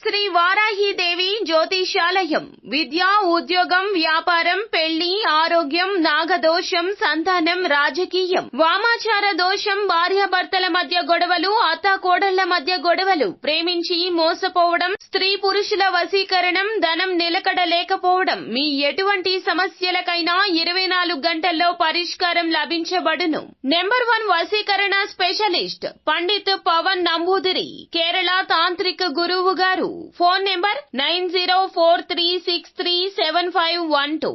శ్రీ వారాహిదేవి జ్యోతిషాలయం విద్య, ఉద్యోగం, వ్యాపారం, పెళ్లి, ఆరోగ్యం, నాగదోషం, సంతానం, రాజకీయం, వామాచార దోషం, భార్యాభర్తల మధ్య గొడవలు, అత్తాకోడళ్ల మధ్య గొడవలు, ప్రేమించి మోసపోవడం, స్త్రీ పురుషుల వశీకరణం, ధనం నిలకడ లేకపోవడం, మీ ఎటువంటి సమస్యలకైనా 24 గంటల్లో పరిష్కారం లభించబడును. నెంబర్ 1 వశీకరణ స్పెషలిస్ట్ పండిత్ పవన్ నంబూదిరి, కేరళ తాంత్రిక గురువు గారు. Phone number 9043637512.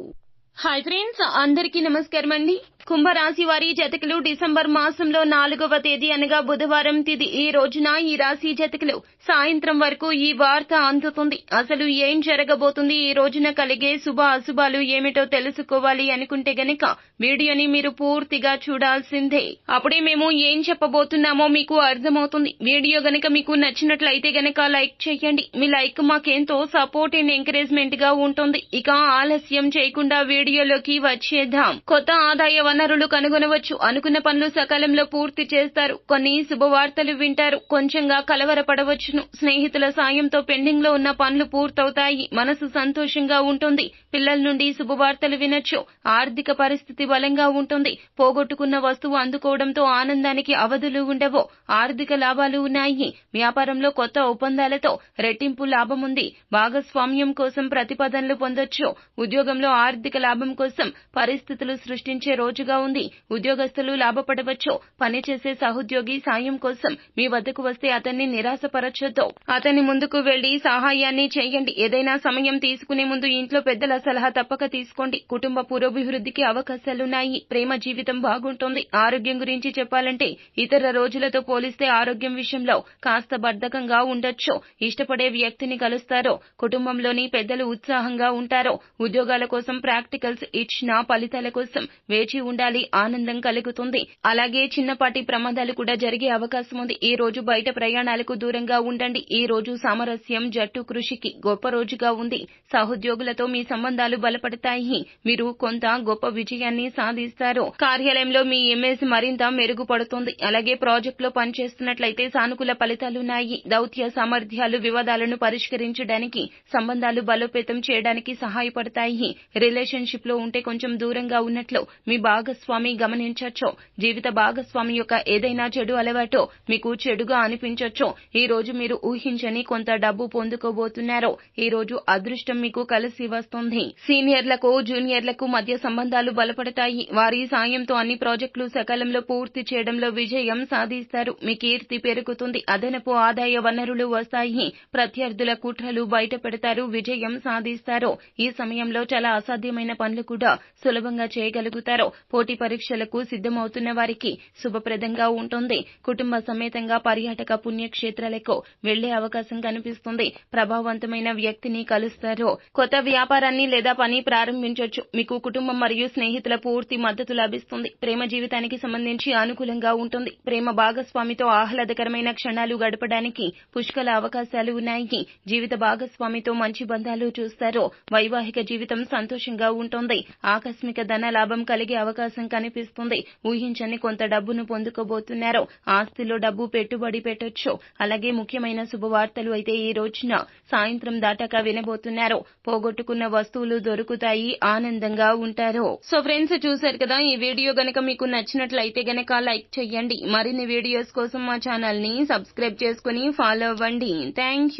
హాయ్ ఫ్రెండ్స్, అందరికీ నమస్కారం అండి. కుంభరాశి వారి జాతకులు డిసెంబర్ మాసంలో 4వ తేదీ అనగా బుధవారం తిథి ఈ రోజున ఈ రాశి జాతకులు సాయంత్రం వరకు ఈ వార్త అందుతుంది. అసలు ఏం జరగబోతుంది, ఈ రోజున కలిగే శుభ అశుభాలు ఏమిటో తెలుసుకోవాలి అనుకుంటే గనక వీడియోని మీరు పూర్తిగా చూడాల్సిందే. అప్పుడే మేము ఏం చెప్పబోతున్నామో మీకు అర్థమవుతుంది. వీడియో గనక మీకు నచ్చినట్లయితే గనక లైక్ చేయండి. మీ లైక్ మాకెంతో సపోర్ట్ అండ్ ఎంకరేజ్మెంట్ గా ఉంటుంది. ఇక ఆలస్యం చేయకుండా వీడియోలోకి వచ్చేద్దాం. కొత్త ఆదాయ వనరులు కనుగొనవచ్చు. అనుకున్న పనులు సకాలంలో పూర్తి చేస్తారు. కొన్ని శుభవార్తలు వింటారు. కొంచెంగా కలవరపడవచ్చును. స్నేహితుల సాయంతో పెండింగ్ లో ఉన్న పనులు పూర్తవుతాయి. మనసు సంతోషంగా ఉంటుంది. పిల్లల నుండి శుభవార్తలు వినొచ్చు. ఆర్థిక పరిస్థితి బలంగా ఉంటుంది. పోగొట్టుకున్న వస్తువు అందుకోవడంతో ఆనందానికి అవధులు ఉండవు. ఆర్థిక లాభాలు ఉన్నాయి. వ్యాపారంలో కొత్త ఒప్పందాలతో రెట్టింపు లాభం ఉంది. భాగస్వామ్యం కోసం ప్రతిపాదనలు పొందొచ్చు. ఉద్యోగంలో ఆర్థిక లాభం కోసం పరిస్థితులు సృష్టించే రోజుగా ఉంది. ఉద్యోగస్తులు లాభపడవచ్చు. పనిచేసే సహోద్యోగి సాయం కోసం మీ వద్దకు వస్తే అతన్ని నిరాశపరచొద్దు. అతని ముందుకు వెళ్లి సహాయాన్ని చేయండి. ఏదైనా సమయం తీసుకునే ముందు ఇంట్లో పెద్దల సలహా తప్పక తీసుకోండి. కుటుంబ పురోభివృద్ధికి అవకాశాలున్నాయి. ప్రేమ జీవితం బాగుంటుంది. ఆరోగ్యం గురించి చెప్పాలంటే ఇతర రోజులతో పోలిస్తే ఆరోగ్యం విషయంలో కాస్త బద్ధకంగా ఉండొచ్చు. ఇష్టపడే వ్యక్తిని కలుస్తారో. కుటుంబంలోని పెద్దలు ఉత్సాహంగా ఉంటారో. ఉద్యోగాల కోసం ప్రాక్టికల్స్ ఇచ్చిన ఫలితాల కోసం వేచి ఉండాలి. ఆనందం కలుగుతుంది. అలాగే చిన్నపాటి ప్రమాదాలు కూడా జరిగే అవకాశం ఉంది. ఈ రోజు బయట ప్రయాణాలకు దూరంగా ఉండండి. ఈ రోజు సామరస్యం, జట్టు కృషికి గొప్ప రోజుగా ఉంది. సహోద్యోగులతో మీ సంబంధాలు బలపడతాయి. మీరు కొంత గొప్ప విజయాన్ని సాధిస్తారు. కార్యాలయంలో మీ ఇమేజ్ మరింత మెరుగుపడుతుంది. అలాగే ప్రాజెక్టులో పనిచేస్తున్నట్లయితే సానుకూల ఫలితాలున్నాయి. దౌత్య సామర్థ్యాలు వివాదాలను పరిష్కరించడానికి, సంబంధాలు బలోపేతం చేయడానికి సహాయపడతాయి. రిలేషన్షిప్ లో ఉంటే కొంచెం దూరంగా ఉన్నట్లు మీ భాగస్వామి గమనించొచ్చు. జీవిత భాగస్వామి యొక్క ఏదైనా చెడు అలవాటు మీకు చెడుగా అనిపించొచ్చు. ఈ రోజు మీరు ఊహించని కొంత డబ్బు పొందుకోబోతున్నారు. ఈ రోజు అదృష్టం మీకు కలిసి వస్తుంది. సీనియర్లకు జూనియర్లకు మధ్య సంబంధాలు బలపడతాయి. వారి సాయంతో అన్ని ప్రాజెక్టులు సకాలంలో పూర్తి చేయడంలో విజయం సాధిస్తారు. మీ కీర్తి పెరుగుతుంది. అదనపు ఆదాయ వనరులు వస్తాయి. ప్రత్యర్థుల కుట్రలు బయట పెడతారు. విజయం సాధిస్తారు. ఈ సమయంలో చాలా అసాధ్యమైన పనులు కూడా సులభంగా చేయగలుగుతారు. పోటీ పరీక్షలకు సిద్ధమవుతున్న వారికి శుభప్రదంగా ఉంటుంది. కుటుంబ సమేతంగా పర్యాటక పుణ్యక్షేత్రాలకు వెళ్లే అవకాశం కనిపిస్తుంది. ప్రభావవంతమైన వ్యక్తిని కలుస్తారు. కొత్త వ్యాపారాన్ని లేదా పని ప్రారంభించొచ్చు. మీకు కుటుంబం మరియు స్నేహితుల పూర్తి మద్దతు లభిస్తుంది. ప్రేమ జీవితానికి సంబంధించి అనుకూలంగా ఉంటుంది. ప్రేమ భాగస్వామితో ఆహ్లాదకరమైన క్షణాలు గడపడానికి పుష్కల అవకాశాలు ఉన్నాయి. జీవిత భాగస్వామితో మంచి బంధాలు చూస్తారు. వైవాహిక జీవితం సంతోషంగా ఉంటుంది. ఆకస్మిక ధన లాభం కలిగే అవకాశం కనిపిస్తుంది. ఊహించని కొంత డబ్బును పొందుకోబోతున్నారు. ఆస్తిలో డబ్బు పెట్టుబడి పెట్టొచ్చు. అలాగే ముఖ్యమైన శుభవార్తలు అయితే ఈ రోజున సాయంత్రం దాటాక వినబోతున్నారు. పోగొట్టుకున్న వస్తువులు దొరుకుతాయి. ఆనందంగా ఉంటారు. సో ఫ్రెండ్స్, చూశారు కదా. ఈ వీడియో గనక మీకు నచ్చినట్లయితే గనక లైక్ చేయండి. మరిన్ని వీడియోస్ కోసం మా ఛానల్ ని సబ్స్క్రైబ్ చేసుకుని ఫాలో అవ్వండి. Thank you.